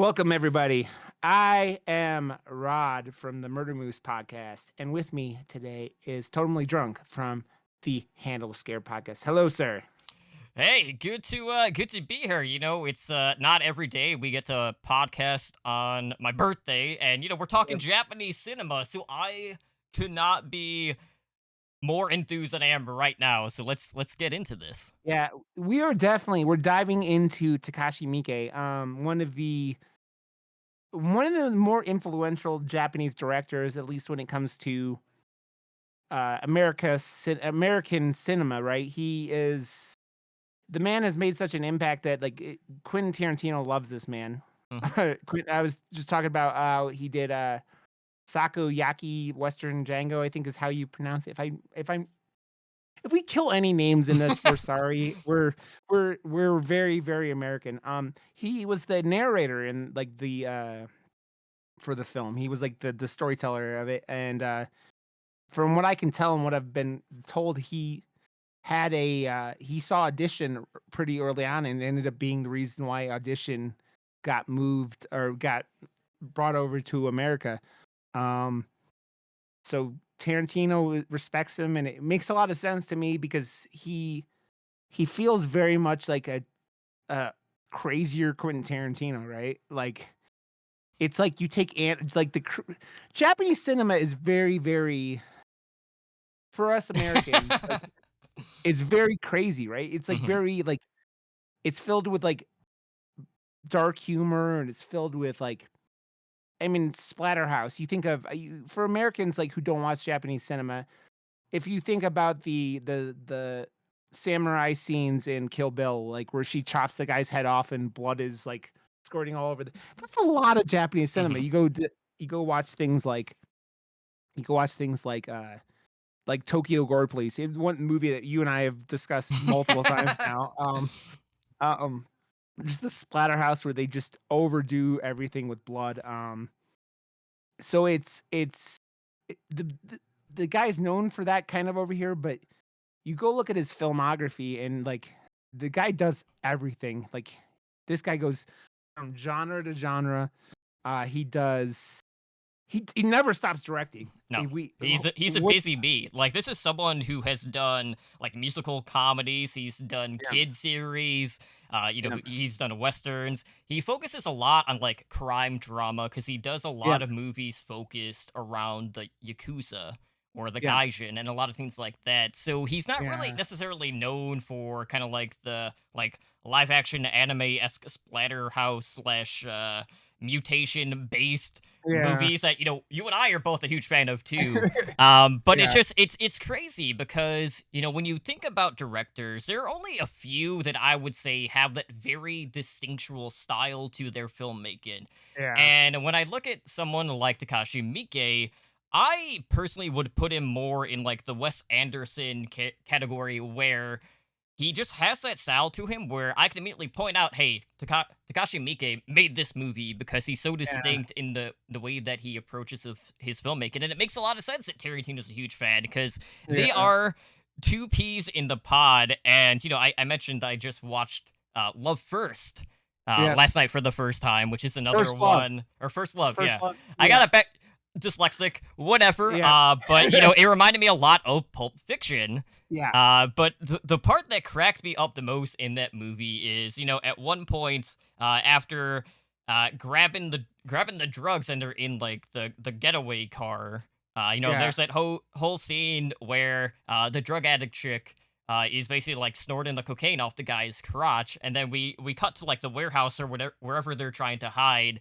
Welcome, everybody. I am Rod from the Murder Moose podcast, and with me today is Totemlydrunk from the Handle Scare podcast. Hello, sir. Hey, good to be here. It's not every day we get to podcast on my birthday, and we're talking Yep. Japanese cinema, so I could not be more enthused than I am right now. So let's get into this. Yeah, we're diving into Takashi Miike, one of the more influential Japanese directors, at least when it comes to American cinema. Right? The man has made such an impact that Quentin Tarantino loves this man. Hmm. I was just talking about how he did Sakoyaki Western Django, I think is how you pronounce it. If we kill any names in this, we're sorry. We're very, very American. He was the narrator in the for the film. He was like the storyteller of it. And from what I can tell and what I've been told, he saw Audition pretty early on and ended up being the reason why Audition got moved or got brought over to America. Um So Tarantino respects him, and it makes a lot of sense to me because he feels very much like a crazier Quentin Tarantino, right? Like it's like you take it's like Japanese cinema is very, very for us Americans, like it's very crazy, right? It's like Hmm. very like it's filled with like dark humor and it's filled with I mean Splatterhouse. You think of for Americans like who don't watch Japanese cinema, if you think about the samurai scenes in Kill Bill, like, where she chops the guy's head off and blood is, like, squirting all over that's a lot of Japanese cinema. Hmm. You go watch things like Tokyo Gore Police, one movie that you and I have discussed multiple times now. Um, just the Splatterhouse where they just overdo everything with blood. So the guy's known for that kind of over here, but you go look at his filmography and the guy does everything. Like this guy goes from genre to genre. He does he never stops directing. No, We he's a what busy bee. Like, this is someone who has done like musical comedies. He's done yeah, kid series. yeah, He's done westerns. He focuses a lot on like crime drama because he does a yeah, lot of movies focused around the yakuza or the yeah, gaijin and a lot of things like that. So he's not really yeah, necessarily known for kind of like the like live action anime esque splatterhouse slash mutation based yeah, movies that you and I are both a huge fan of too. But it's yeah, just it's crazy because when you think about directors, there are only a few that I would say have that very distinctual style to their filmmaking. yeah, And when I look at someone like Takashi Miike, I personally would put him more in like the Wes Anderson category where he just has that style to him where I can immediately point out, hey, Takashi Miike made this movie because he's so yeah, distinct in the way that he approaches of his filmmaking, and it makes a lot of sense that Tarantino's a huge fan because they yeah, are two peas in the pod. And I mentioned I just watched Love First yeah. last night for the first time, which is another First Love, one, or First Love, First yeah. Love, I yeah, got it back dyslexic, whatever. yeah, But it reminded me a lot of Pulp Fiction. yeah, But the part that cracked me up the most in that movie is, at one point, after grabbing the drugs and they're in like the getaway car, yeah, there's that whole scene where the drug addict chick is basically like snorting the cocaine off the guy's crotch, and then we cut to like the warehouse or whatever wherever they're trying to hide,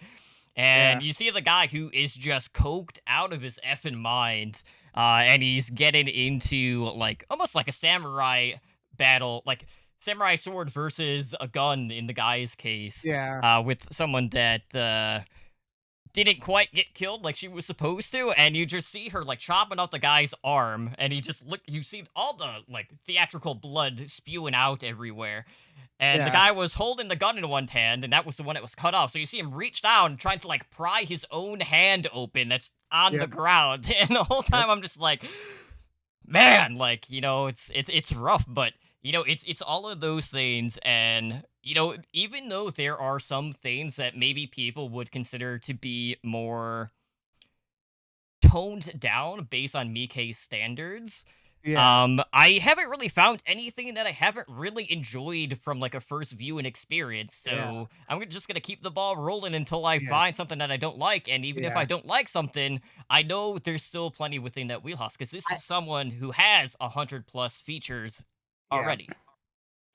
yeah, and you see the guy who is just coked out of his effing mind, and he's getting into like almost like a samurai battle, like samurai sword versus a gun in the guy's case, yeah, with someone that didn't quite get killed like she was supposed to, and you just see her like chopping off the guy's arm, and you see all the like theatrical blood spewing out everywhere, and the yeah, guy was holding the gun in one hand, and that was the one that was cut off. So you see him reach down trying to like pry his own hand open that's on the yep, ground, and the whole yep, time I'm just like, man, like it's rough, but it's all of those things, and Even though there are some things that maybe people would consider to be more toned down based on Miike's standards, Yeah, I haven't really found anything that I haven't really enjoyed from like a first viewing experience. yeah, So just gonna keep the ball rolling until I yeah, find something that I don't like. And even if I yeah, don't like something, I know there's still plenty within that wheelhouse because this I is someone who has 100 plus features yeah. already.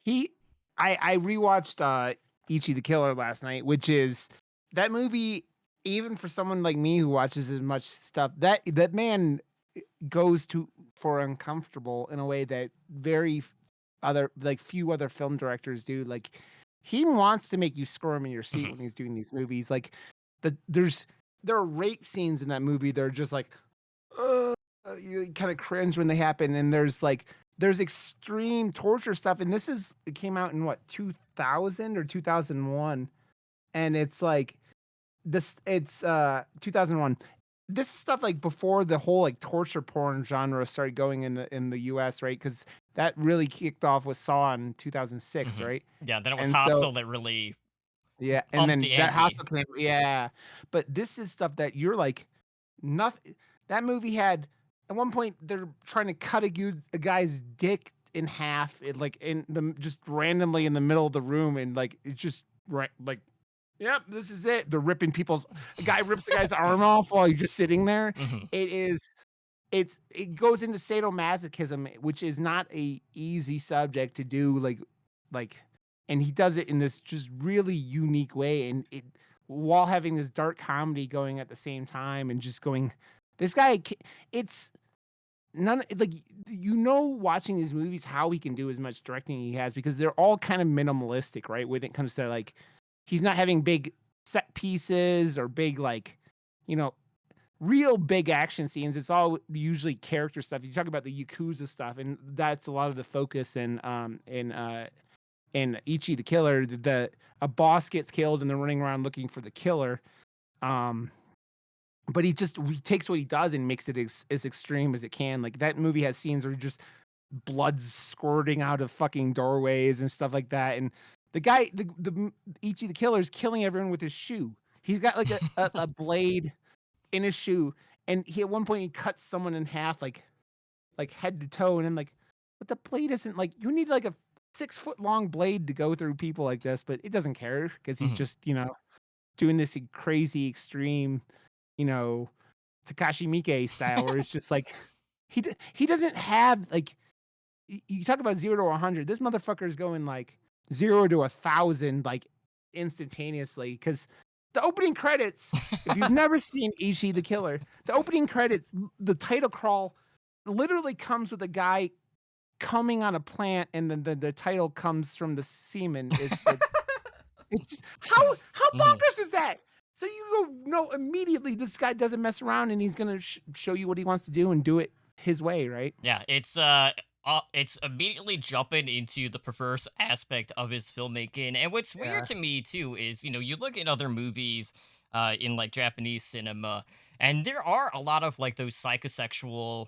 He I rewatched, Ichi the Killer last night, which is that movie, even for someone like me who watches as much stuff, that man goes to for uncomfortable in a way that very other like, few other film directors do, like, he wants to make you squirm in your seat Mhm. when he's doing these movies, like, there are rape scenes in that movie that are just like, "Ugh," you kinda cringe when they happen, and there's extreme torture stuff, and it came out in what, 2000 or 2001, and it's like, it's, 2001. This is stuff, like, before the whole, like, torture porn genre started going in the US, right? Because that really kicked off with Saw in 2006, Mhm. right? Yeah, then it was And so Hostel that really yeah, and pumped then the that ante. Hostel came yeah, but this is stuff that you're like, nothing that movie had at one point, they're trying to cut a guy's dick in half, like, in the just randomly in the middle of the room, and, like, it's just right like, "Yep, this is it." They're ripping people's a guy rips the guy's arm off while he's just sitting there. Mhm. It is it goes into sadomasochism, which is not a easy subject to do, like and he does it in this just really unique way, and it while having this dark comedy going at the same time and just going, "This guy ca" it's none like, watching these movies how he can do as much directing he has because they're all kind of minimalistic, right? When it comes to, like, he's not having big set pieces or big, like, you know, real big action scenes. It's all usually character stuff. You talk about the Yakuza stuff, and that's a lot of the focus in Ichi the Killer. A boss gets killed, and they're running around looking for the killer. Um, but he takes what he does and makes it as extreme as it can. Like that movie has scenes where just blood's squirting out of fucking doorways and stuff like that. And Ichi the Killer is killing everyone with his shoe. He's got like a blade in his shoe, and he at one point he cuts someone in half, like head to toe, and I'm like, but the blade isn't like you need like a 6 foot long blade to go through people like this, but it doesn't care because he's Mhm. just doing this crazy extreme, you know, Takashi Miike style where it's just like he doesn't have like you talk about 0 to 100. This motherfucker is going like 0 to 1,000 like instantaneously because the opening credits. If you've never seen Ishi the Killer, the opening credits, the title crawl, literally comes with a guy coming on a plant, and then the title comes from the semen. Is the it's just how Mhm. bonkers is that? So you go know immediately this guy doesn't mess around, and he's gonna show you what he wants to do and do it his way, right? Yeah, it's immediately jumping into the perverse aspect of his filmmaking. And what's weird Yeah, to me too is, you look at other movies in like Japanese cinema, and there are a lot of like those psychosexual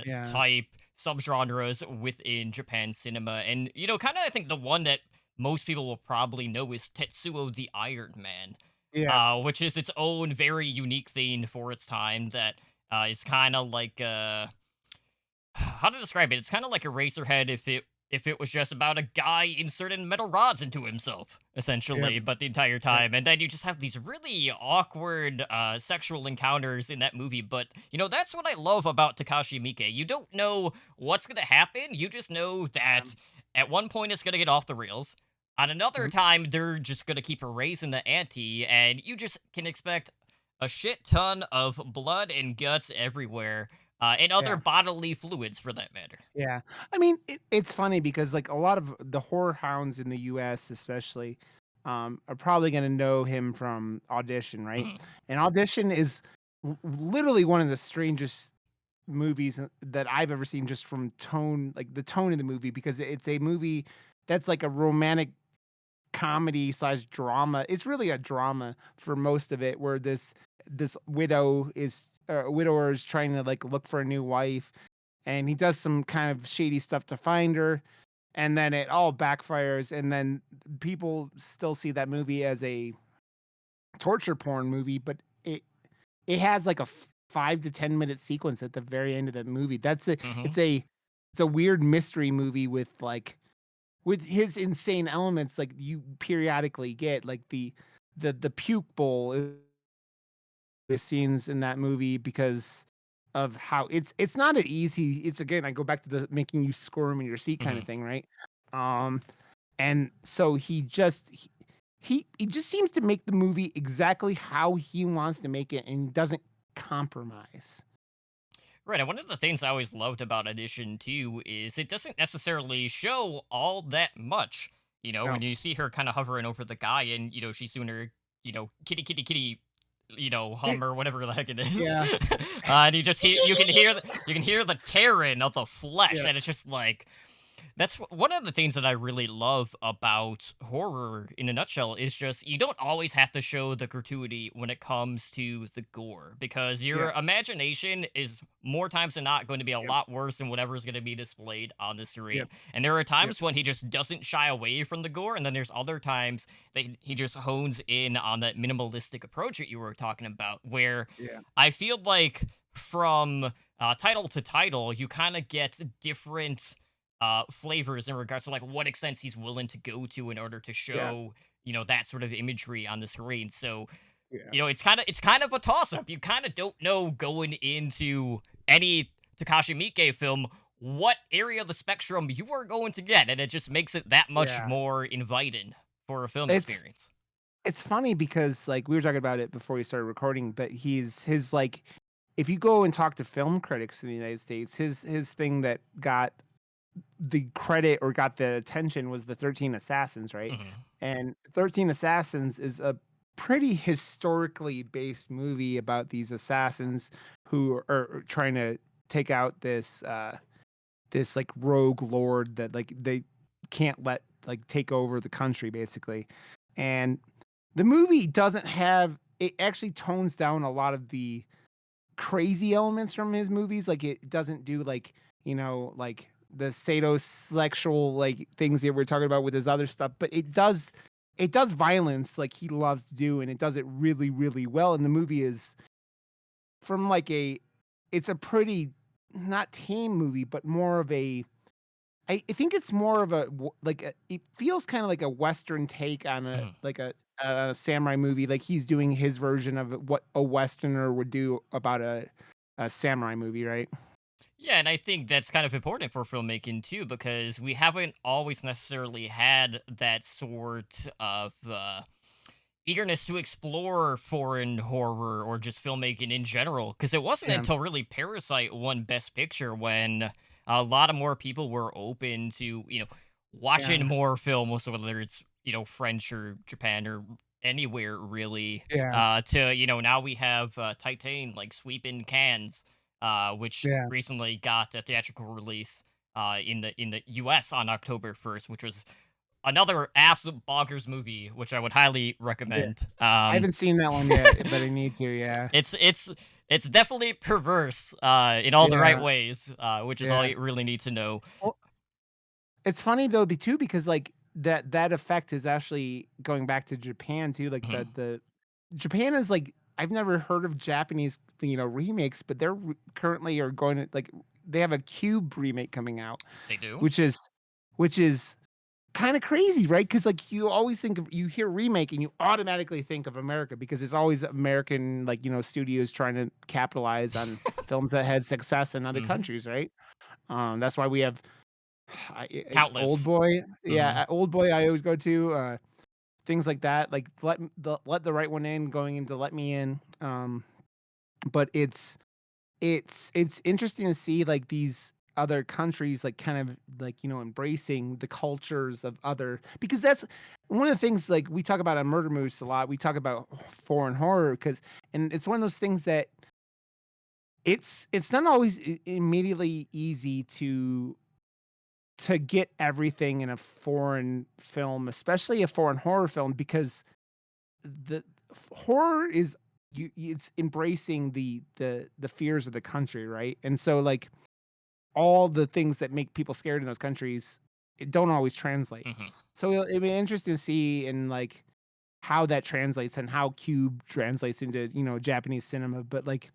yeah, type subgenres within Japan cinema. And kind of I think the one that most people will probably know is Tetsuo the Iron Man. yeah, Which is its own very unique thing for its time that is kind of like how to describe it? It's kind of like a Eraserhead if it was just about a guy inserting metal rods into himself, yep, essentially, but the entire yep, time. And then you just have these really awkward sexual encounters in that movie. But that's what I love about Takashi Miike. You don't know what's gonna happen. You just know yeah, that at one point it's gonna get off the rails. At another mhm, time, they're just gonna keep raising the ante, and you just can expect a shit ton of blood and guts everywhere and other yeah. bodily fluids for that matter. Yeah. I mean, it's funny because, like, a lot of the horror hounds in the US especially, are probably gonna know him from Audition, right? Mhm. And Audition is literally one of the strangest movies that I've ever seen just from tone like, the tone of the movie because it's a movie that's like a romantic comedy/drama. It's really a drama for most of it where this widower is trying to, like, look for a new wife, and he does some kind of shady stuff to find her, and then it all backfires, and then people still see that movie as a torture porn movie, but it has like a 5 to 10-minute sequence at the very end of the movie. Mhm. It's a it's a weird mystery movie with, like, with his insane elements, like, you periodically get, like, the puke bowl the scenes in that movie because of how it's not an easy, it's again, I go back to the making you squirm in your seat kinda Mhm. thing, right? Um, and so he just seems to make the movie exactly how he wants to make it and doesn't compromise. Right, and one of the things I always loved about Edition 2 is it doesn't necessarily show all that much. No. When you see her kind of hovering over the guy and, she's doing her, kitty, kitty, kitty, It hum or whatever the heck it is. yeah, And you can hear the tearing of the flesh, yeah, and it's just like, that's one of the things that I really love about horror in a nutshell is just you don't always have to show the gratuity when it comes to the gore because yeah, your imagination is more times than not going to be a yep, lot worse than whatever is going to be displayed on the screen. yep, And there are yep, times when he just doesn't shy away from the gore, and then there's other times that he just hones in on that minimalistic approach that you were talking about, where yeah, I feel like from title to title, you kind of get different flavors in regards to like what extents he's willing to go to in order to yeah, show that sort of imagery on the screen. So yeah. it's kind of a toss up. You kind of don't know going into any Takashi Miike film what area of the spectrum you are going to get, and it just makes it that much Yeah. more inviting for a film It's experience. it's funny because, like, we were talking about it before we started recording, but like, if you go and talk to film critics in the United States, his thing that got the credit or got the attention was the 13 Assassins, right? Hmm. And 13 Assassins is a pretty historically based movie about these assassins who are trying to take out this, like, rogue lord that, like, they can't let, like, take over the country, basically. And the movie doesn't have it actually tones down a lot of the crazy elements from his movies, like, it doesn't do, like, like, the sadosexual, like, things that we're talking about with his other stuff, but it does violence like he loves to do, and it does it really, really well, and the movie is from, like, it's a pretty not tame movie, but more of a I think it's more of a it feels kinda like a Western take on a samurai movie, like, he's doing his version of what a Westerner would do about a samurai movie, right? Yeah, and I think that's kind of important for filmmaking too, because we haven't always necessarily had that sort of eagerness to explore foreign horror or just filmmaking in general. Because it wasn't Yeah, until really Parasite won Best Picture when a lot of more people were open to, watching yeah, more films, whether it's, French or Japan or anywhere really. yeah, Now we have Titan like sweeping cans, which yeah, recently got a theatrical release in the US on October 1st, which was another absolute bonkers movie, which I would highly yeah. recommend. I haven't seen that one yet, but I need to, yeah. It's definitely perverse in all the right Yeah, ways, which is all yeah. you really need to know. Well, it's funny though too because, like, that effect is actually going back to Japan too, like, Mhm. the Japan is like I've never heard of Japanese, remakes, but they're currently are going to like they have a Cube remake coming out, They do. which is which is kind of crazy, right? Because like you always think of you hear remake and you automatically think of America because it's always American like studios trying to capitalize on films that had success in other Mhm. countries, right? That's why we have Old Countless. Boy, yeah, Mhm. Old Boy. I always go to things like that, like Let the Right One In, going into Let Me In. But it's interesting to see like these other countries like kind of like embracing the cultures of other because that's one of the things like we talk about on Murder Moose a lot. We talk about foreign horror because and it's one of those things that it's not always immediately easy to get everything in a foreign film, especially a foreign horror film, because the horror is it's embracing the fears of the country, right? And so like all the things that make people scared in those countries it don't always translate. Mhm. So it'll be interesting to see in, like, how that translates and how Cube translates into, Japanese cinema, but, like,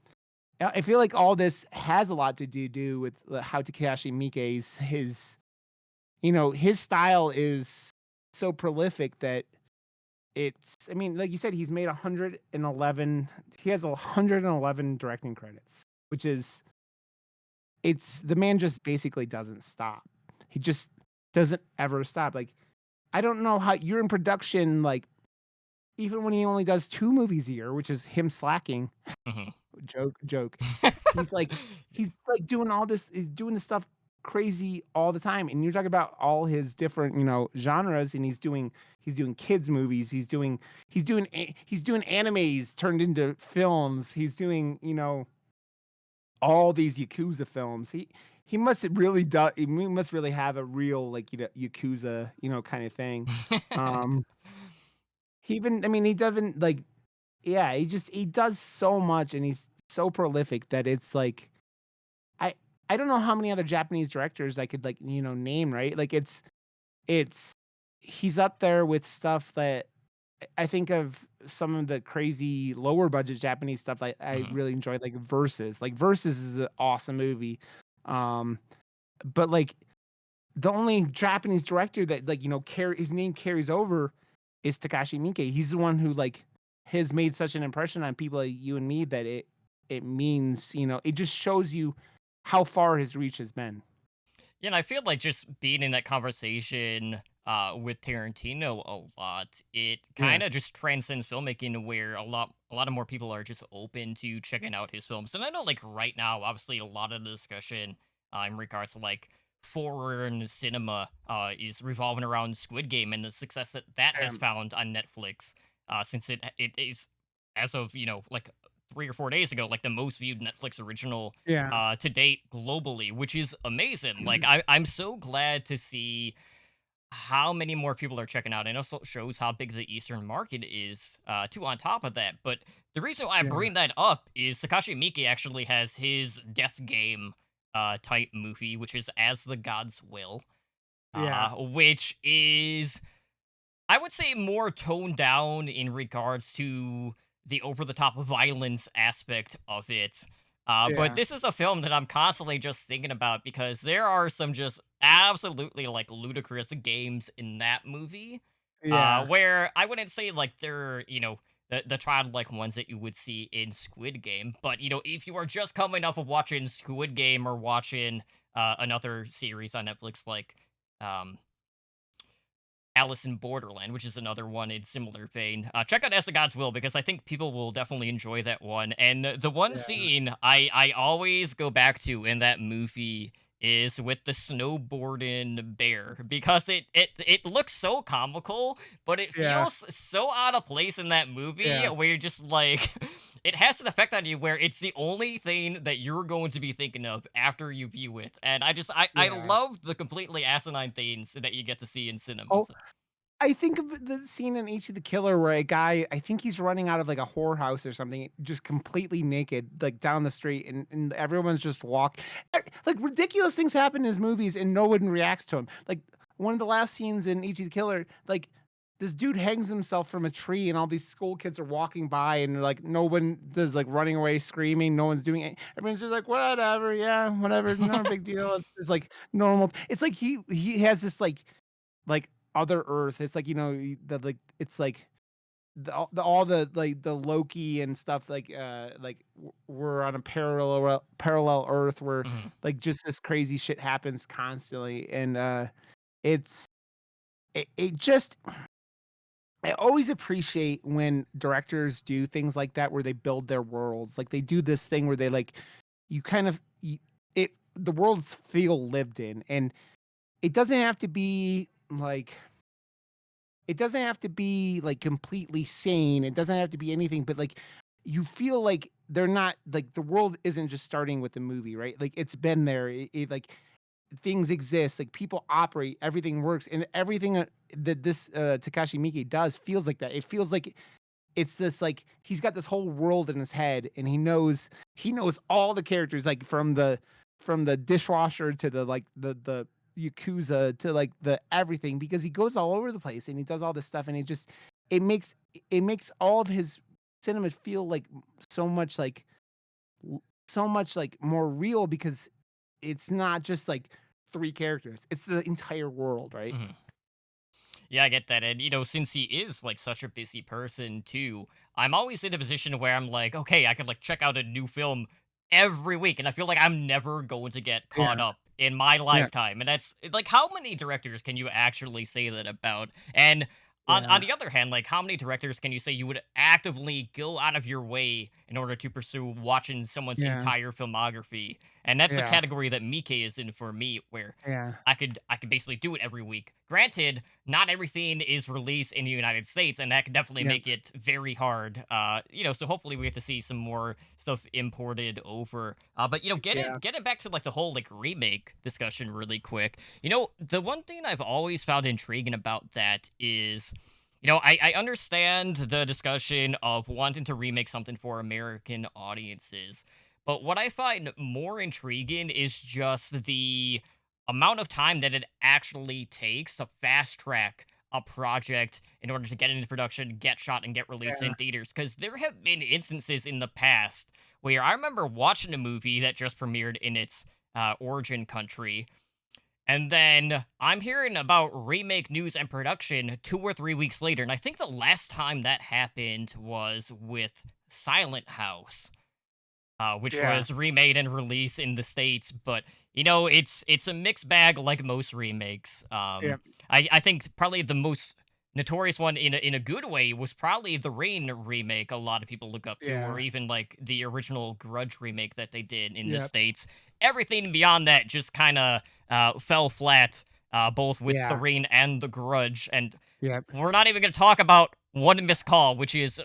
I feel like all this has a lot to do with, how Takashi Miike's his style is so prolific that I mean, like you said, he's made 111 he has 111 directing credits, which is the man just basically doesn't stop. He just doesn't ever stop, like, I don't know how you're in production, like, even when he only does 2 movies a year, which is him slacking, Mhm. joke. He's like doing all this he's doing this stuff crazy all the time, and you're talking about all his different, genres, and he's doing kids movies, he's doing animes turned into films, he's doing, all these Yakuza films. He must really have a real, like, Yakuza, kinda thing. Um, he even I mean, he doesn't, like yeah, he does so much, and he's so prolific that it's like I I don't know how many other Japanese directors I could, like, name, right? Like, it's he's up there with stuff that I think of some of the crazy lower budget Japanese stuff I Mhm. really enjoyed, like Versus. Like, Versus is an awesome movie. Um, but, like, the only Japanese director that, like, his name carries over is Takashi Miike. He's the one who, like, has made such an impression on people like you and me that it means, it just shows you how far his reach has been. Yeah, and I feel like just being in that conversation with Tarantino a lot, it Yeah. kind of just transcends filmmaking where a lot of more people are just open to checking out his films. And I know like right now, obviously a lot of the discussion in regards to like foreign cinema is revolving around Squid Game and the success that that has Yeah. found on Netflix since it is as of like 3 or 4 days ago like the most viewed Netflix original Yeah. to date globally, which is amazing. Like I'm so glad to see how many more people are checking out. And also shows how big the Eastern market is. Too on top of that, but the reason why I Yeah. bring that up is Takashi Miike actually has his Death Game type movie, which is As the Gods Will, Yeah. which is I would say more toned down in regards to the over the top violence aspect of it. But Yeah. this is a film that I'm constantly just thinking about because there are some just absolutely like ludicrous games in that movie. Yeah. Where I wouldn't say like they're, the childlike ones that you would see in Squid Game. But, if you are just coming off of watching Squid Game or watching another series on Netflix like um, Alice in Borderland, which is another one in similar vein. Check out As the Gods Will because I think people will definitely enjoy that one. And the one Yeah. scene I always go back to in that movie is with the snowboarding bear because it looks so comical, but it Yeah. feels so out of place in that movie Yeah. where you're just like it has an effect on you where it's the only thing that you're going to be thinking of after you view it. And I Yeah. love the completely asinine things that you get to see in Oh, cinemas. I think of the scene in Each of the Killer where a guy, I think he's running out of, like, a whorehouse or something, just completely naked, like, down the street, and everyone's just like, ridiculous things happen in his movies, and no one reacts to him. Like, one of the last scenes in Each of the Killer, like, this dude hangs himself from a tree, and all these school kids are walking by, and, like, no one is, like, running away screaming, no one's doing it. Everyone's just like, "Whatever, yeah, whatever, not a big deal." It's just, like, normal. It's like he has this, like, other Earth. It's like, it's like all the, like, the Loki and stuff, like, we're on a parallel Earth where, Mhm. like, just this crazy shit happens constantly, and, it's it just I always appreciate when directors do things like that where they build their worlds. Like, they do this thing where they, like you kind of you it the worlds feel lived in, and it doesn't have to be, like it doesn't have to be, like, completely sane, it doesn't have to be anything, but, like, you feel like they're not like, the world isn't just starting with the movie, right? Like, it's been there, like, things exist, like, people operate, everything works, and everything, that this, Takashi Miike does feels like that. It feels like it's this, like he's got this whole world in his head, and he knows all the characters, like, from the dishwasher to the, like, the Yakuza to like the everything because he goes all over the place and he does all this stuff and it makes it makes all of his cinema feel like so much like so much like more real because it's not just like 3 characters. It's the entire world, right? Mhm. Yeah, I get that. And, since he is like such a busy person too, I'm always in a position where I'm like, okay, I could like check out a new film every week. And I feel like I'm never going to get caught Yeah, up in my yeah, lifetime. And that's like, how many directors can you actually say that about? And on yeah, the other hand, like, how many directors can you say you would actively go out of your way in order to pursue watching someone's yeah, entire filmography? And that's the yeah, category that Mike is in for me, where yeah, I could basically do it every week. Granted, not everything is released in the United States, and that could definitely yeah, make it very hard. So hopefully we get to see some more stuff imported over. But yeah, getting back to like the whole like remake discussion really quick. The one thing I've always found intriguing about that is, I understand the discussion of wanting to remake something for American audiences, but what I find more intriguing is just the amount of time that it actually takes to fast track a project in order to get it into production, get shot, and get released yeah, in theaters. Because there have been instances in the past where I remember watching a movie that just premiered in its origin country, and then I'm hearing about remake news and production 2 or 3 weeks later. And I think the last time that happened was with Silent House, which yeah, was remade and released in the states. But it's a mixed bag, like most remakes. yeah, I think probably the most notorious one in a good way was probably the Rain remake. A lot of people look up to, or yeah, even like the original Grudge remake that they did in the yeah, states. Everything beyond that just kind of fell flat, both with the yeah, Rain and the Grudge. And yeah, we're not even going to talk about One Missed Call, which is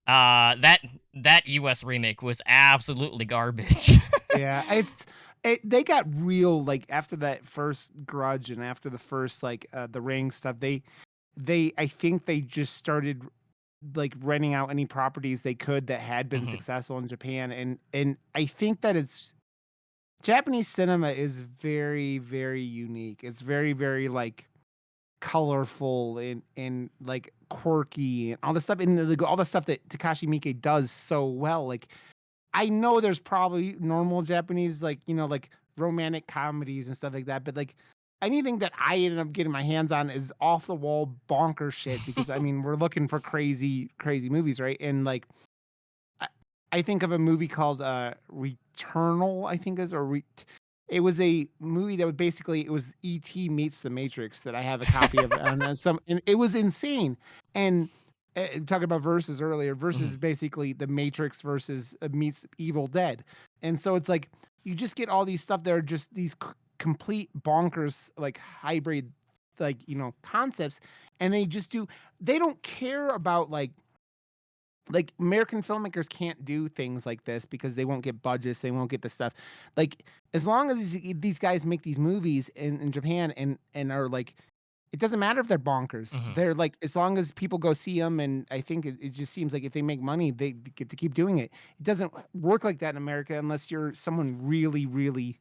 that US remake was absolutely garbage. yeah. They got real like after that first Grudge and after the first like the Ring stuff. They I think they just started like renting out any properties they could that had been Mhm, successful in Japan and I think that it's Japanese cinema is very, very unique. It's very, very, like, colorful and, like, quirky and all the stuff and the all the stuff that Takashi Miike does so well, like, I know there's probably normal Japanese, like, like, romantic comedies and stuff like that, but, like, anything that I ended up getting my hands on is off the wall bonker shit because, I mean, we're looking for crazy, crazy movies, right? And, like, I I think of a movie called, Returnal, I think is or re it was a movie that would basically it was E.T. meets The Matrix that I have a copy of, and, some and it was insane, and, talking about Versus earlier, Versus mhm. is basically The Matrix versus, meets Evil Dead, and so it's like, you just get all these stuff that are just these complete bonkers, like, hybrid, like, concepts, and they don't care about, like American filmmakers can't do things like this because they won't get budgets, they won't get the stuff. Like as long as these guys make these movies in Japan and are like it doesn't matter if they're bonkers. Mhm. They're like as long as people go see them and I think it just seems like if they make money, they get to keep doing it. It doesn't work like that in America unless you're someone really really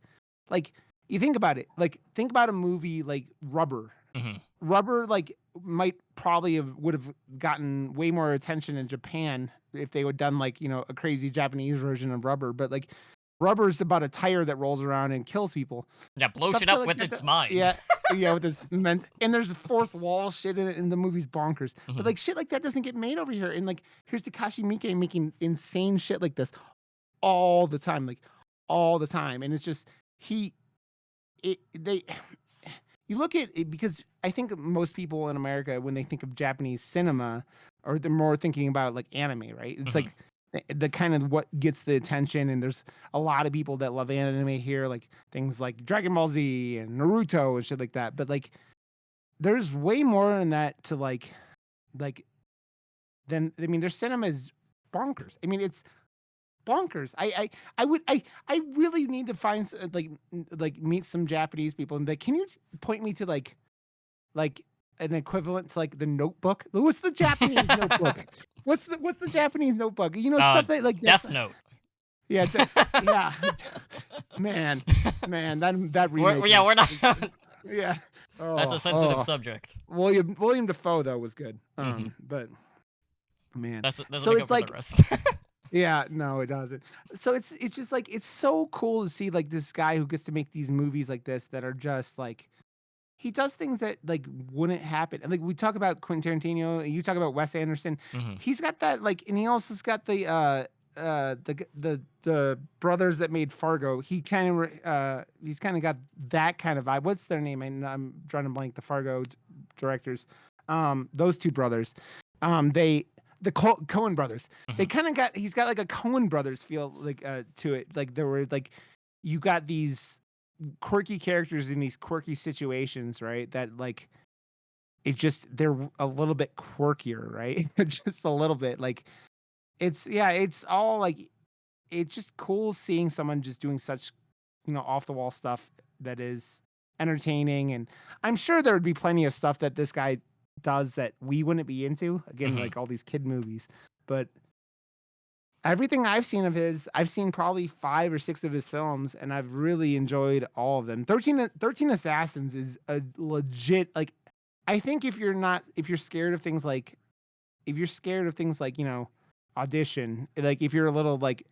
like you think about it. Like think about a movie like Rubber. Mhm. Rubber, like, might probably would've gotten way more attention in Japan if they would done, like, a crazy Japanese version of Rubber, but, like, Rubber's about a tire that rolls around and kills people. Yeah, blow Stuff shit shit up like with that its mind. yeah, yeah, with this ment and there's a fourth wall shit in it, and the movie's bonkers, but, Mhm. like, shit like that doesn't get made over here, and, like, here's Takashi Miike making insane shit like this all the time, like, all the time, and it's just he they you look at it because I think most people in America, when they think of Japanese cinema, or they're more thinking about like anime, right? It's Mhm. like the kind of what gets the attention, and there's a lot of people that love anime here, like things like Dragon Ball Z and Naruto and shit like that. But like, there's way more in that to like than I mean, their cinema is bonkers. I mean, it's bonkers. I really need to find like meet some Japanese people and like, can you point me to like, an equivalent to, like, The Notebook? What's the Japanese Notebook? What's the Japanese Notebook? Uh, Stuff that, like, that's Death Note. Yeah, yeah, man, man, that remake Yeah, we're is not. yeah. That's a Oh, sensitive oh. subject. William Dafoe though was good. Hmm. But man, That doesn't so make up it's for the like rest. yeah, no, it doesn't. So it's just like it's so cool to see like this guy who gets to make these movies like this that are just like he does things that like wouldn't happen. And like we talk about Quentin Tarantino, you talk about Wes Anderson. Hmm. He's got that like, and he also's got the brothers that made Fargo. He's kind of got that kind of vibe. What's their name? I'm drawing a blank. The Fargo directors, those two brothers, they Cohen brothers. They Hmm. kind of got. He's got like a Cohen brothers feel like to it. Like there were like you got these quirky characters in these quirky situations, right? That like it just they're a little bit quirkier, right? Just a little bit. Like it's yeah, it's all like it's just cool seeing someone just doing such, off the wall stuff that is entertaining. And I'm sure there would be plenty of stuff that this guy does that we wouldn't be into. Again, Hmm. like all these kid movies. But everything I've seen of his, I've seen probably 5 or 6 of his films, and I've really enjoyed all of them. 13 Assassins is a legit like, I think if you're scared of things like Audition, like, if you're a little, like,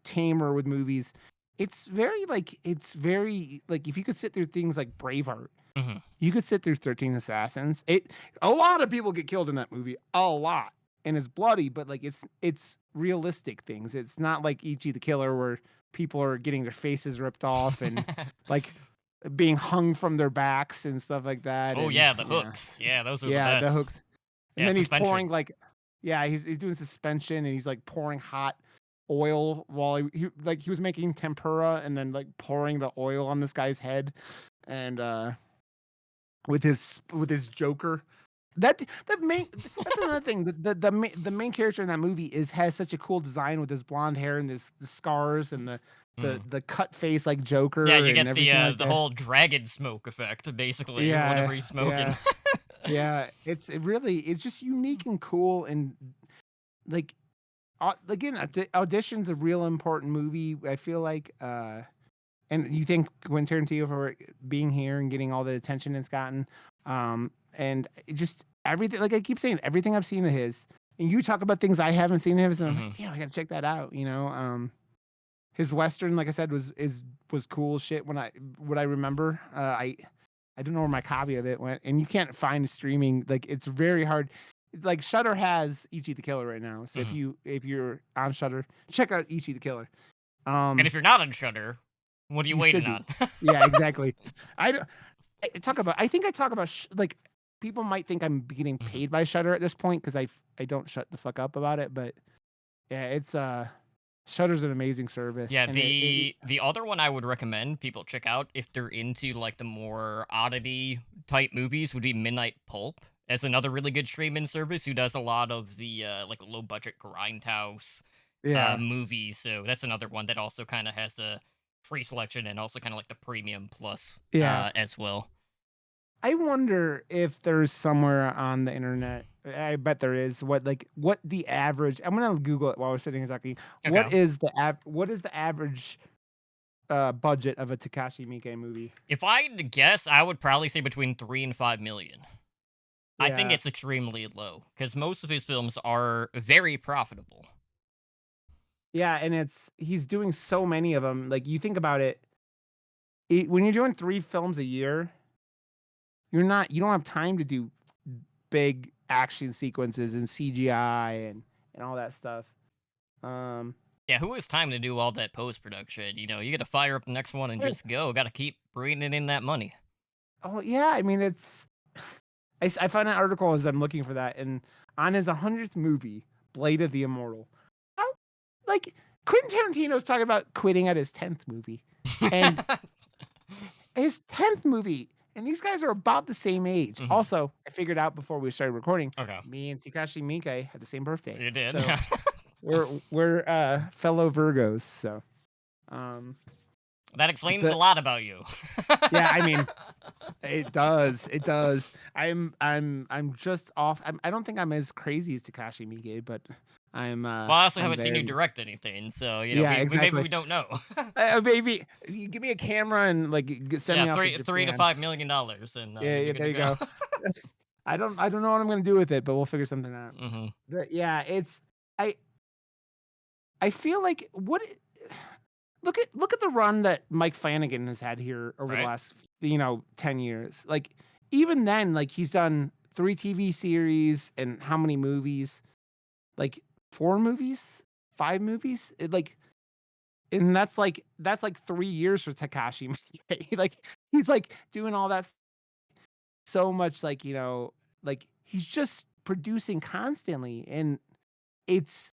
tamer with movies, it's very like, if you could sit through things like Braveheart, Hmm. you could sit through 13 Assassins. A lot of people get killed in that movie, a lot, and it's bloody, but like it's realistic things. It's not like Ichi the Killer where people are getting their faces ripped off and like being hung from their backs and stuff like that. Oh And yeah, the yeah, hooks. Yeah, those are the yeah, the best. hooks. And Yeah, then he's suspension. pouring like, yeah, he's doing suspension and he's like pouring hot oil while he was making tempura and then like pouring the oil on this guy's head. And with his Joker. That's another thing. The main character in that movie has such a cool design with his blonde hair and the scars and Mm. the cut face like Yeah, Joker you and get everything like the that. whole dragon smoke effect, basically, whenever Yeah, he's smoking. yeah, yeah. It's just unique and cool and like again, audition's a real important movie. I feel like and you think Quentin Tarantino for being here and getting all the attention it's gotten, and it just everything. Like I keep saying, everything I've seen of his, and you talk about things I haven't seen of his, and I'm like, Hmm. damn, I gotta check that out. His western, like I said, was cool shit when what I remember. I don't know where my copy of it went, and you can't find streaming. Like it's very hard. Like Shutter has Ichi the Killer right now, so Hmm. if you're on Shutter, check out Ichi the Killer. And Um, if you're not on Shutter, what are you you should waiting be. on? Yeah, exactly. I don't I think I talk about like people might think I'm getting Mhm. paid by Shutter at this point because I don't shut the fuck up about it, but yeah, it's Shutter's an amazing service, Yeah, and it the other one I would recommend people check out if they're into like the more oddity type movies would be Midnight Pulp as another really good streaming service who does a lot of the like low budget grindhouse yeah. movies. So that's another one that also kind of has a free selection and also kind of like the premium plus Yeah. as well. I wonder if there's somewhere on the internet. I bet there is. What the average? I'm gonna Google it while we're sitting here talking. Okay. What is the average budget of a Takashi Miike movie? If I had to guess, I would probably say between 3 and 5 million. I think Yeah, it's extremely low because most of his films are very profitable. yeah, and he's doing so many of them. Like you think about it, when you're doing 3 films a year, you don't have time to do big action sequences and CGI and all that stuff. Um, Yeah, who has time to do all that post production? You got to fire up the next one and just go. Got to keep bringing in that money. oh yeah, I mean I found an article as I'm looking for that, and on his 100th movie, Blade of the Immortal, how like Quentin Tarantino's talking about quitting at his 10th movie, and his 10th movie, and these guys are about the same age. Hmm. Also, I figured out before we started recording, Okay, me and Takashi Miike had the same birthday, you did. so we're fellow Virgos. So, um, That explains a the lot about you. yeah, I mean, it does. It does. I'm just off. I don't think I'm as crazy as Takashi Miike, but Well, I also I'm haven't seen you very direct anything, so, yeah, we maybe exactly. we don't know. Maybe you give me a camera and like send Yeah, me off to 3 to Japan. $5 million, and, Yeah, you'll be yeah, good there to you go. go. I don't know what I'm gonna do with it, but we'll figure something out. Mhm. But yeah, I I feel like look at the run that Mike Flanagan has had here over the Right? last, 10 years. Like, even then, like, he's done 3 TV series and how many movies? Like, 4 movies? 5 movies? And that's like 3 years for Takashi Miike. Like, he's, like, doing all that so much, like, like, he's just producing constantly, and it's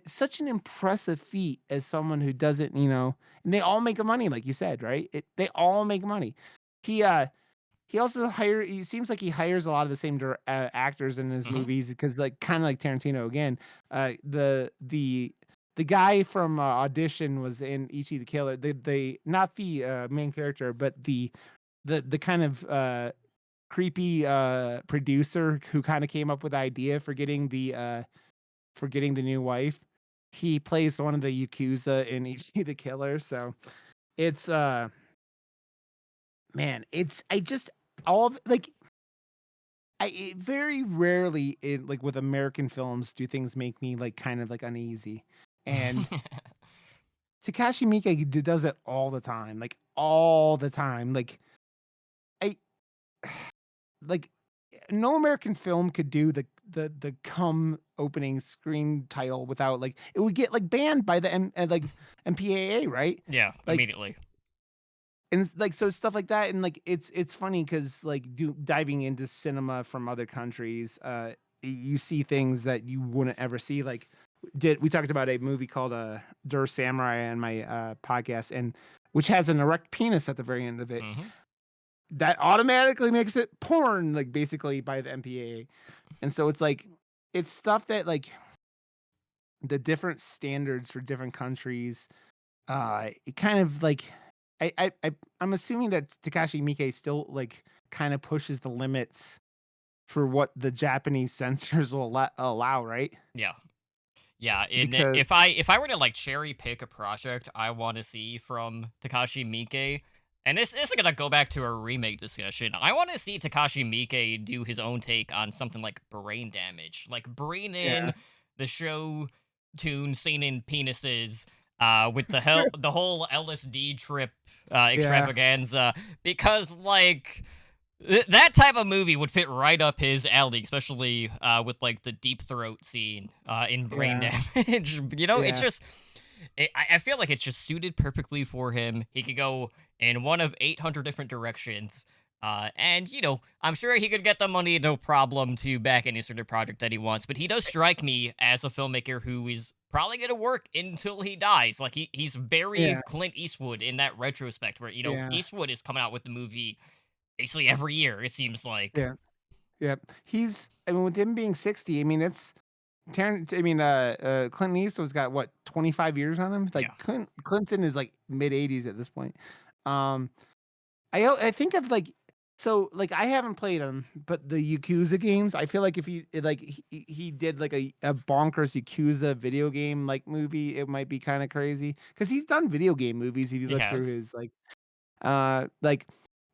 such an impressive feat as someone who doesn't, and they all make money, like you said, right? They all make money. He, he also he seems like he hires a lot of the same actors in his Mhm. movies because, like, kinda like Tarantino again, the guy from, Audition was in Ichi the Killer. The not the, main character, but the kind of, creepy, producer who kinda came up with the idea for getting the new wife. He plays one of the yakuza in Ichi the Killer, so it's, man, it's I just all of like, very rarely in like, with American films do things make me, like, kind of, like, uneasy, and Takashi Miike does it all the time, like, all the time, like, I like, no American film could do the "Come" opening screen title without, like, it would get, like, banned by the MPAA, right? Yeah, Like, immediately. and like, so stuff like that, and, like, it's funny because like, diving into cinema from other countries, you see things that you wouldn't ever see, like, did we talked about a movie called, Der Samurai on my, podcast, and which has an erect penis at the very end of it. Mhm. That automatically makes it porn, like, basically by the MPAA, and so it's like it's stuff that, like, the different standards for different countries, it kind of, like I'm assuming that Takashi Miike still, like, kinda pushes the limits for what the Japanese censors will allow, right? Yeah. Yeah, and Because if I were to, like, cherry pick a project I wanna see from Takashi Miike, and this is gonna go back to our remake discussion, I wanna see Takashi Miike do his own take on something like Brain Damage, like, bring yeah, in the show tune seinen penises, with the whole LSD trip, yeah, extravaganza, because, like, that type of movie would fit right up his alley, especially with like the deep throat scene in Brain yeah, Damage. It's yeah, just I feel like it's just suited perfectly for him. He could go in one of 800 different directions. And I'm sure he could get the money, no problem, to back any sort of project that he wants. But he does strike me as a filmmaker who is probably going to work until he dies. Like he's very yeah, Clint Eastwood in that retrospect, where yeah, Eastwood is coming out with the movie basically every year, it seems like. yeah, yeah. I mean, with him being 60, I mean, Clinton Eastwood's got what, 25 years on him? Yeah. Like, Clinton is like mid-80s at this point. Um, I think of like so like I haven't played them, but the Yakuza games, I feel like if he did like a bonkers Yakuza video game like movie, it might be kind of crazy because he's done video game movies. If you He look through has. his like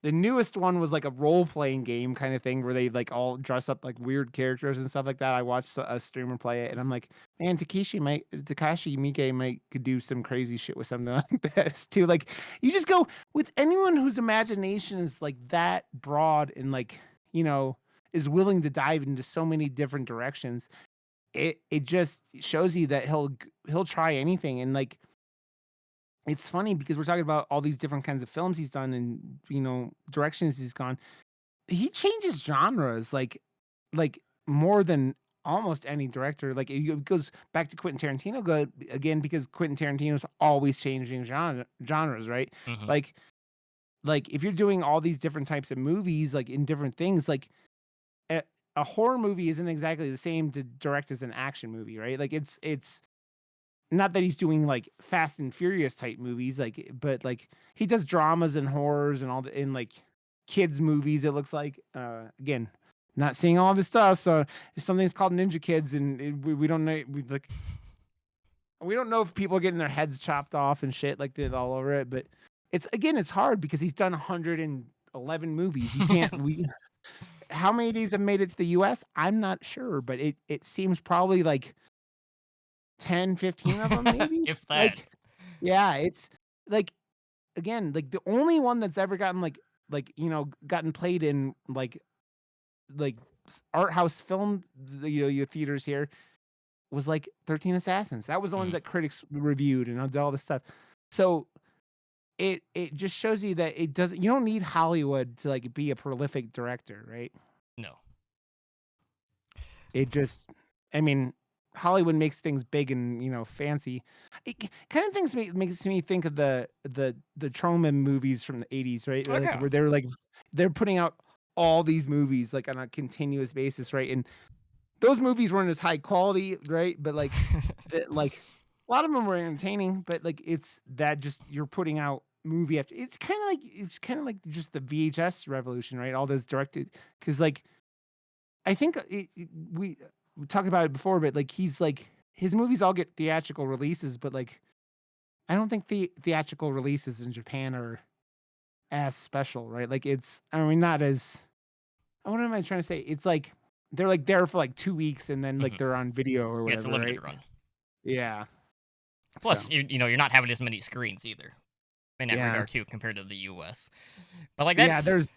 the newest one was like a role playing game kind of thing where they like all dress up like weird characters and stuff like that. I watched a streamer play it, and I'm like, man, Takashi Miike might could do some crazy shit with something like this too. Like, you just go with anyone whose imagination is like that broad and like is willing to dive into so many different directions. It just shows you that he'll try anything, and like it's funny because we're talking about all these different kinds of films he's done and, directions he's gone. He changes genres like more than almost any director. Like it goes back to Quentin Tarantino again because Quentin Tarantino's always changing genres, right? Mhm. Like if you're doing all these different types of movies like in different things, like a, a horror movie isn't exactly the same to direct as an action movie, right? Like it's not that he's doing, like, Fast and Furious type movies, like, but, like, he does dramas and horrors and all the in, like, kids movies, it looks like. Again, not seeing all of his stuff. So if something's called Ninja Kids, and we don't know, we don't know if people are getting their heads chopped off and shit like that all over it. But it's again, it's hard because he's done 111 movies. You can't we How many of these have made it to the US? I'm not sure, but it seems probably like 10, 15 of them, maybe. If that. Like, yeah, it's like again, like the only one that's ever gotten gotten played in like art house film, your theaters here was like 13 Assassins. That was the ones Mhm. that critics reviewed and all this stuff. So it just shows you that it doesn't you don't need Hollywood to like be a prolific director, right? No. It just I mean, Hollywood makes things big and, fancy. It kind of things makes me think of the Truman movies from the '80s, right? Like, Okay. where they're putting out all these movies, like, on a continuous basis, right? And those movies weren't as high quality, right? But, a lot of them were entertaining, but, like, it's that just you're putting out movie after it's kinda like just the VHS revolution, right? All those directed, because I think we talked about it before, but, he's, his movies all get theatrical releases, but, I don't think the theatrical releases in Japan are as special, right? I mean, not as what am I trying to say? It's they're, there for, 2 weeks and then, Mhm. they're on video or Yeah, it's a whatever, limited right? run. Yeah. Plus, So, you're not having as many screens either in that yeah. regard too compared to the US. But like Yeah, that's there's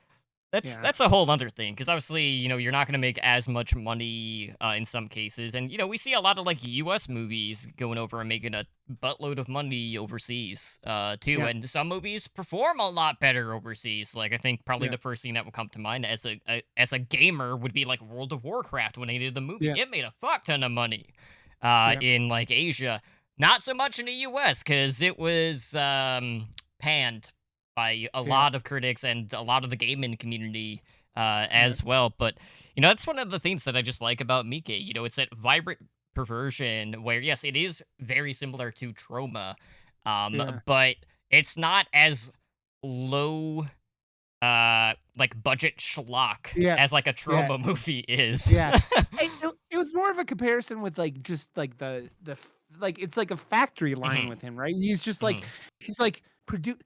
That's yeah. that's a whole other thing because obviously, you're not gonna make as much money in some cases, and we see a lot of like U.S. movies going over and making a buttload of money overseas too, Yeah, and some movies perform a lot better overseas. Like I think probably yeah, the first thing that would come to mind as a gamer would be like World of Warcraft when they did the movie. yeah, It made a fuck ton of money yeah, in like Asia, not so much in the U.S. because it was panned by a yeah, lot of critics and a lot of the gaming community yeah, as well. But that's one of the things that I just like about Mike. It's that vibrant perversion where yes, it is very similar to Trauma, yeah, but it's not as low like budget schlock yeah, as like a yeah. Trauma movie is. Yeah. It was more of a comparison with, just, it's like a factory line Mhm, with him, right? He's just mhm. he's like, produ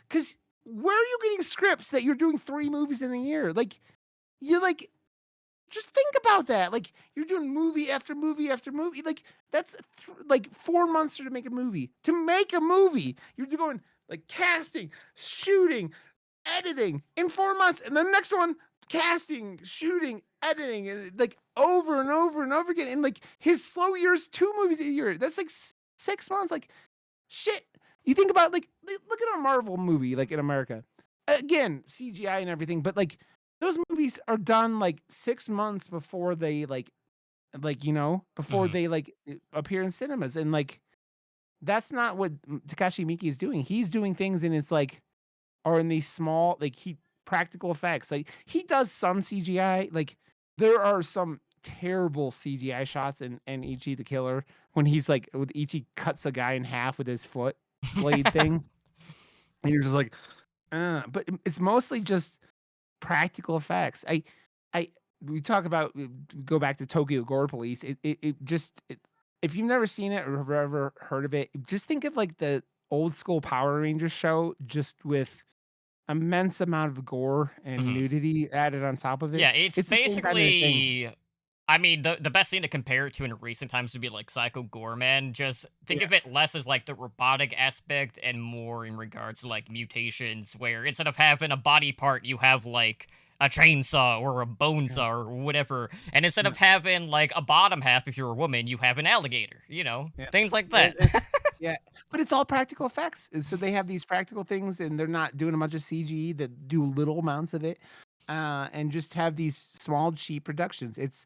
'cause where are you getting scripts that you're doing 3 movies in a year? You're just think about that, you're doing movie after movie after movie, that's 4 months to make a movie. To make a movie, you're going, casting, shooting, editing in 4 months, and the next one, casting, shooting, editing, and, over and over and over again, and, his slow year's 2 movies a year. That's, 6 months, shit. You think about, look at a Marvel movie, in America. Again, CGI and everything, but, those movies are done, 6 months before they, before Mhm. they, appear in cinemas, and, that's not what Takashi Miike is doing. He's doing things, and it's, are in these small he practical effects. He does some CGI, there are some terrible CGI shots in Ichi the Killer when he's when Ichi cuts a guy in half with his foot blade thing, and you're just but it's mostly just practical effects. I We talk about go back to Tokyo Gore Police. If you've never seen it or have ever heard of it, just think of the old school Power Rangers show just with immense amount of gore and Mhm. nudity added on top of it. Yeah, it's It's the same kind of thing. basically. I mean, the best thing to compare it to in recent times would be like Psycho Gorman. Just think Yeah, of it less as like the robotic aspect and more in regards to like mutations, where instead of having a body part, you have like a chainsaw or a bone yeah, saw or whatever. And instead yeah, of having like a bottom half, if you're a woman, you have an alligator, yeah. things like that. It yeah, but it's all practical effects, and so they have these practical things, and they're not doing a bunch of CG that do little amounts of it, and just have these small, cheap productions. It's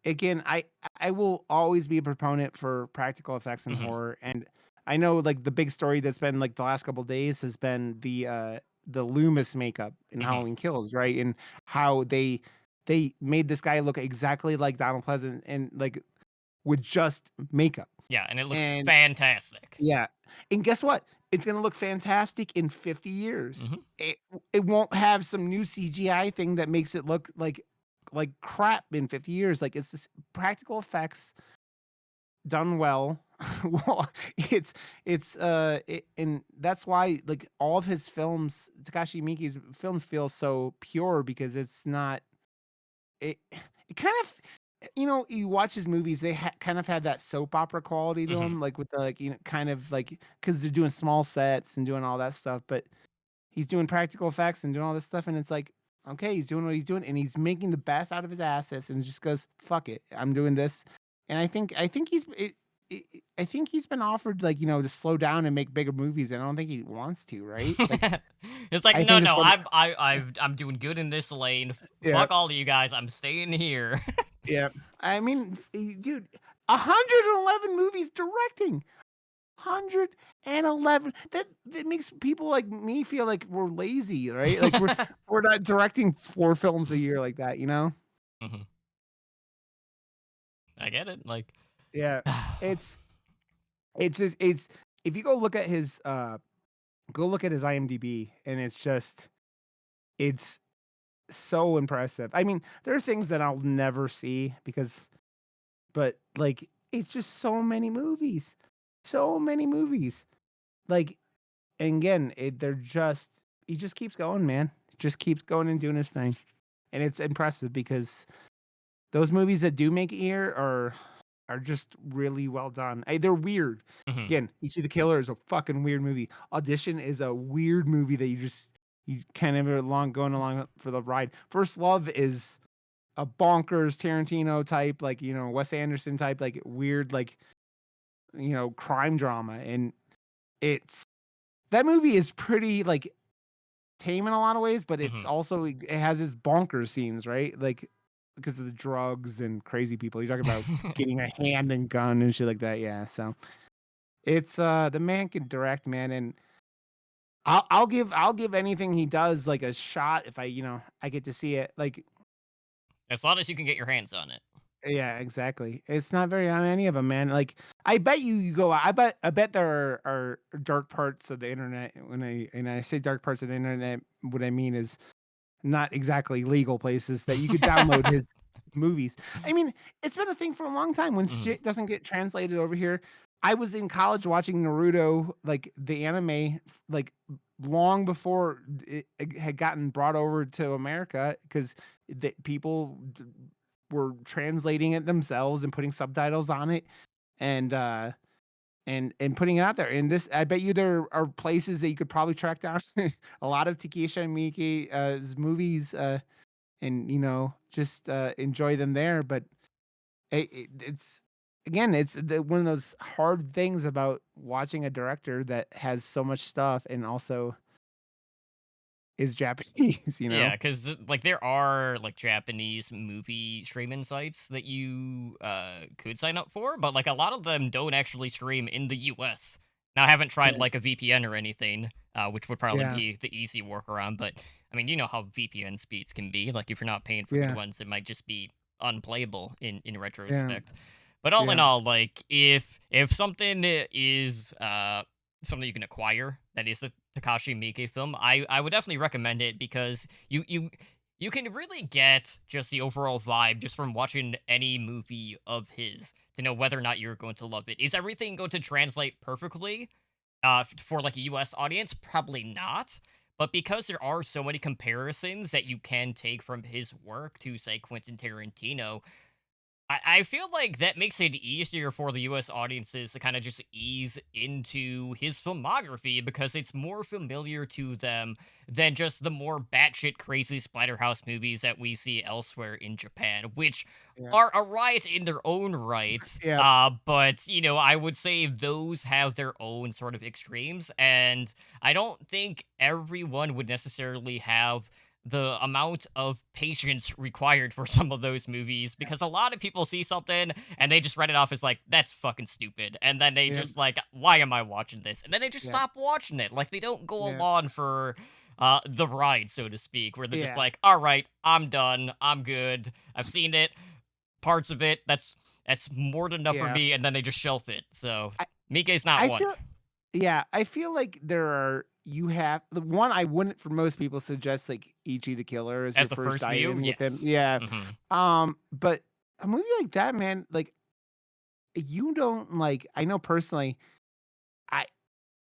again, I will always be a proponent for practical effects in Mhm, horror, and I know, the big story that's been, the last couple days has been the Loomis makeup in mhm. Halloween Kills, right? And how they made this guy look exactly like Donald Pleasant and, with just makeup, Yeah, and it looks and fantastic. yeah, and guess what? It's gonna look fantastic in 50 years. Mhm. It it won't have some new CGI thing that makes it look, like crap in 50 years. Like it's just practical effects done well. Well, and that's why like all of his films, Takashi Miike's films feel so pure because it's not it kind of you watch his movies, they kind of have that soap opera quality to Mhm. them, like with the like kind of like because they're doing small sets and doing all that stuff, but he's doing practical effects and doing all this stuff, and it's like, okay, he's doing what he's doing, and he's making the best out of his assets, and just goes, "Fuck it, I'm doing this." And I think I think he's been offered like to slow down and make bigger movies, and I don't think he wants to, right? Like, It's like, I "No, think it's no, one. I'm doing good in this lane. Yeah, Fuck all of you guys, I'm staying here." yeah. I mean, dude, 111 movies directing. 111. That makes people like me feel like we're lazy, right? Like we're not directing 4 films a year like that, you know? Mhm. I get it, like Yeah. It's it's if you go look at his IMDb, and it's so impressive. I mean, there are things that I'll never see but like it's just so many movies. So many movies. Like, and again, they're just he just keeps going, man. Just keeps going and doing his thing. And it's impressive because those movies that do make it here are just really well done. They're weird. Mhm. Again, Ichi the Killer is a fucking weird movie. Audition is a weird movie that you kind of are going along for the ride. First Love is a bonkers Tarantino type, like Wes Anderson type, like weird, like crime drama, and it's that movie is pretty like tame in a lot of ways, but it's Mhm. also it has its bonkers scenes, right? Like because of the drugs and crazy people. You're talking about getting a hand and gun and shit like that. Yeah. So it's the man can direct, man, and I'll give anything he does like a shot if I get to see it. Like As long as you can get your hands on it. yeah, exactly. It's not very on any of them, man. Like I bet you go. I bet there are dark parts of the internet. When I say dark parts of the internet, what I mean is not exactly legal places that you could download his movies. I mean, it's been a thing for a long time when Mhm. shit doesn't get translated over here. I was in college watching Naruto, like the anime, like long before it had gotten brought over to America because people were translating it themselves and putting subtitles on it, and and putting it out there. And this, I bet you there are places that you could probably track down a lot of Takeshi Miike's movies, and just enjoy them there. But it's again, it's one of those hard things about watching a director that has so much stuff and also is Japanese. Yeah, because like, there are, like, Japanese movie streaming sites that you, could sign up for, but, like, a lot of them don't actually stream in the US. Now, I haven't tried, Yeah, like, a VPN or anything, which would probably yeah, be the easy workaround, but, I mean, you know how VPN speeds can be, like, if you're not paying for good yeah, ones, it might just be unplayable in yeah, retrospect. But all in yeah, all, like, if something is, something you can acquire that is a Takashi Miike film, I would definitely recommend it because you can really get just the overall vibe just from watching any movie of his to know whether or not you're going to love it. Is everything going to translate perfectly for like a US audience? Probably not. But because there are so many comparisons that you can take from his work to, say, Quentin Tarantino, I feel like that makes it easier for the US audiences to kind of just ease into his filmography because it's more familiar to them than just the more batshit crazy Splatterhouse movies that we see elsewhere in Japan, which yeah, are a riot in their own right. yeah, But, I would say those have their own sort of extremes, and I don't think everyone would necessarily have the amount of patience required for some of those movies yeah, because a lot of people see something and they just write it off as like that's fucking stupid and then they yeah, just like why am I watching this and then they just yeah, stop watching it like they don't go yeah, along for the ride so to speak where they're just yeah, like all right I'm done I'm good I've seen it parts of it that's more than enough for yeah. me and then they just shelf it so I Mike's not I one. feel Yeah, I feel like there are. you have the one I wouldn't for most people suggest like Ichi the Killer as your As the first first view, dive-in with him. yes. Yeah. Mhm. But a movie like that, man, like you don't like I know personally, I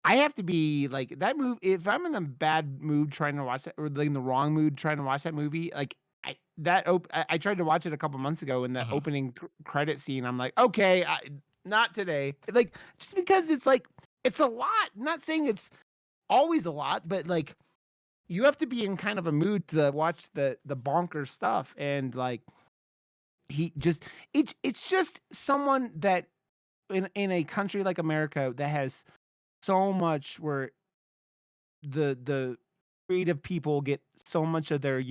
I have to be like that movie if I'm in a bad mood trying to watch it or like in the wrong mood trying to watch that movie, like I tried to watch it a couple months ago in the Mhm. opening credit scene. I'm like, okay, not today. Like just because it's like it's a lot. I'm not saying it's always a lot, but like you have to be in kind of a mood to watch the bonker stuff. And like he just it's just someone that in a country like America that has so much where the creative people get so much of their,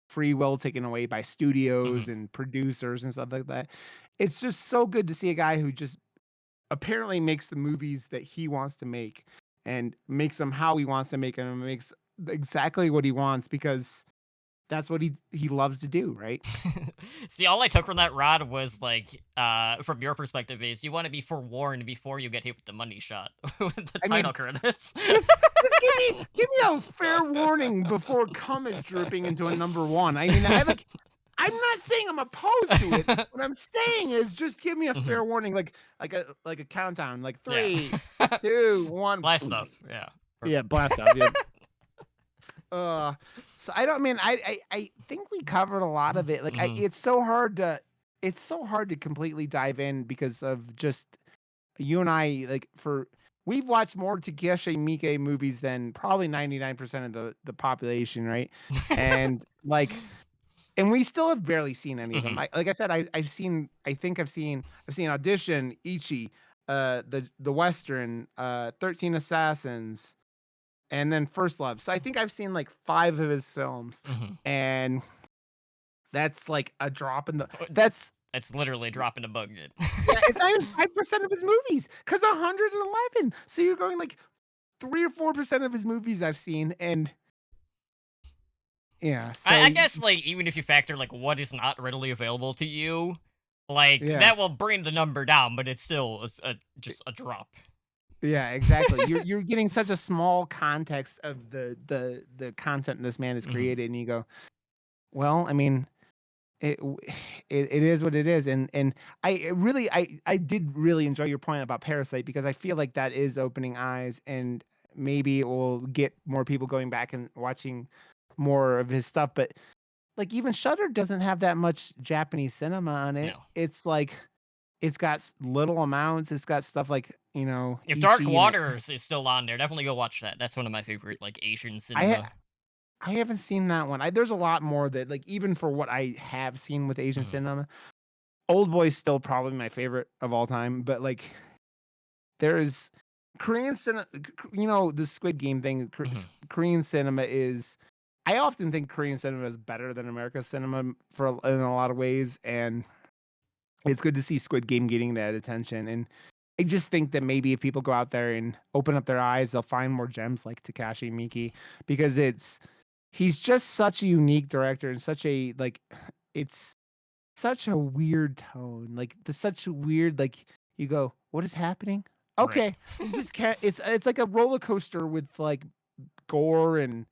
free will taken away by studios Mhm. and producers and stuff like that. It's just so good to see a guy who just apparently makes the movies that he wants to make and makes them how he wants to make them and makes exactly what he wants because that's what he loves to do, right? See, all I took from that, Rod, was like, from your perspective, is you want to be forewarned before you get hit with the money shot with the I mean, title credits. just give me a fair warning before cum is dripping into a number 1. I mean, I'm not saying I'm opposed to it. What I'm saying is just give me a Mhm. fair warning, like a countdown, like Yeah. 3, 2, 1. Blast stuff. Yeah. Yeah, Perfect. blast off. Yep. Uh, so I don't I mean, I think we covered a lot of it. Like Mhm. it's so hard to completely dive in because of just you and I like for we've watched more Takashi Miike movies than probably 99% of the population, right? And like and we still have barely seen any of them. Mhm. Like I said, I've seen I think I've seen Audition, Ichi, the Western, 13 Assassins, and then First Love. So I think I've seen like 5 of his films, Mhm. and that's like a drop in the that's That's literally dropping a bucket. yeah, it's not even 5% of his movies, cause 111. So you're going like 3 or 4% of his movies I've seen, and yeah, so I guess, like, even if you factor, like, what is not readily available to you, like, yeah. that will bring the number down, but it's still just a drop. Yeah, exactly. You're getting such a small context of the content this man has Mhm. created, and you go, "Well, I mean, it w it is what it is," and I did really enjoy your point about Parasite because I feel like that is opening eyes, and maybe it will get more people going back and watching more of his stuff, but, like, even Shudder doesn't have that much Japanese cinema on it. No. It's like it's got little amounts, it's got stuff like, If Dark Ichi in it. Waters is still on there, definitely go watch that. That's one of my favorite, like, Asian I cinema. I haven't seen that one. There's a lot more that like, even for what I have seen with Asian Mhm. cinema, Oldboy's still probably my favorite of all time, but, like, there's Korean cinema. The Squid Game thing, Mhm. Korean cinema is I often think Korean cinema is better than America's cinema in a lot of ways, and it's good to see Squid Game getting that attention, and I just think that maybe if people go out there and open up their eyes, they'll find more gems like Takashi Miike because he's just such a unique director and such a like it's such a weird tone. Like the such a weird like you go, "What is happening?" Right. Okay. You just can't it's like a roller coaster with like gore and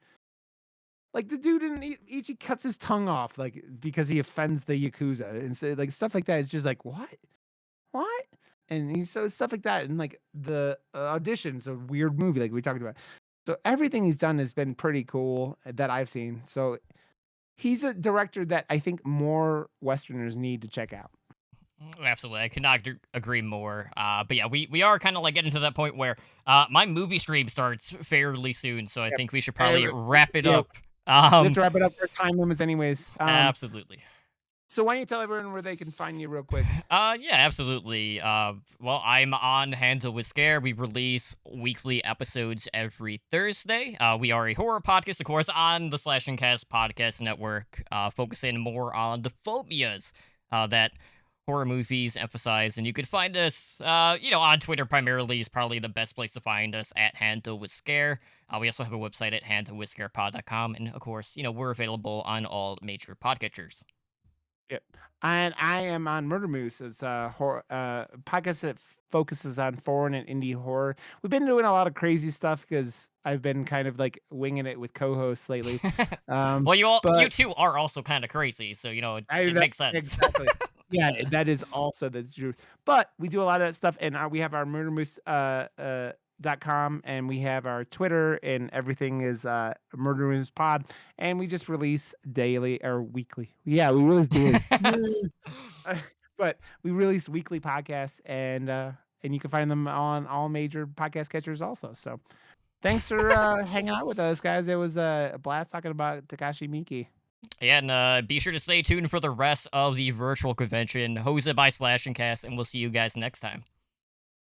like the dude in Ichi cuts his tongue off like because he offends the yakuza and so like stuff like that is just like, "What? What?" And he's so stuff like that and like the audition's a weird movie like we talked about. So everything he's done has been pretty cool that I've seen. So he's a director that I think more Westerners need to check out. Absolutely. I could not agree more. But yeah, we are kind of like getting to that point where my movie stream starts fairly soon, so I Yep. think we should probably Er, wrap it yeah, up. we have Um, to wrap it up for time limits anyways. absolutely. So why don't you tell everyone where they can find you real quick? Yeah, absolutely. Well, I'm on Handle with Scare. We release weekly episodes every Thursday. We are a horror podcast, of course, on the Slash and Cast podcast network, focusing more on the phobias that horror movies emphasize. And you can find us, on Twitter primarily is probably the best place to find us at Handle with Scare. We also have a website at handlewithscarepod.com. And of course, we're available on all major podcatchers. Yep. And I am on Murder Moose. It's a podcast that focuses on foreign and indie horror. We've been doing a lot of crazy stuff because I've been kind of like winging it with co-hosts lately. Well, you But two are also kind of crazy, so I it know makes sense. exactly. Yeah, that is also that's true. But we do a lot of that stuff, and we have our Murder Moose .com, and we have our Twitter, and everything is Murder Moose Pod, and we just release daily or weekly. Yeah, we release daily. But we release weekly podcasts, and you can find them on all major podcast catchers also. So thanks for hanging out with us, guys. It was a blast talking about Takashi Miike. Yeah, and be sure to stay tuned for the rest of the virtual convention hosted by Slash and Cast, and we'll see you guys next time.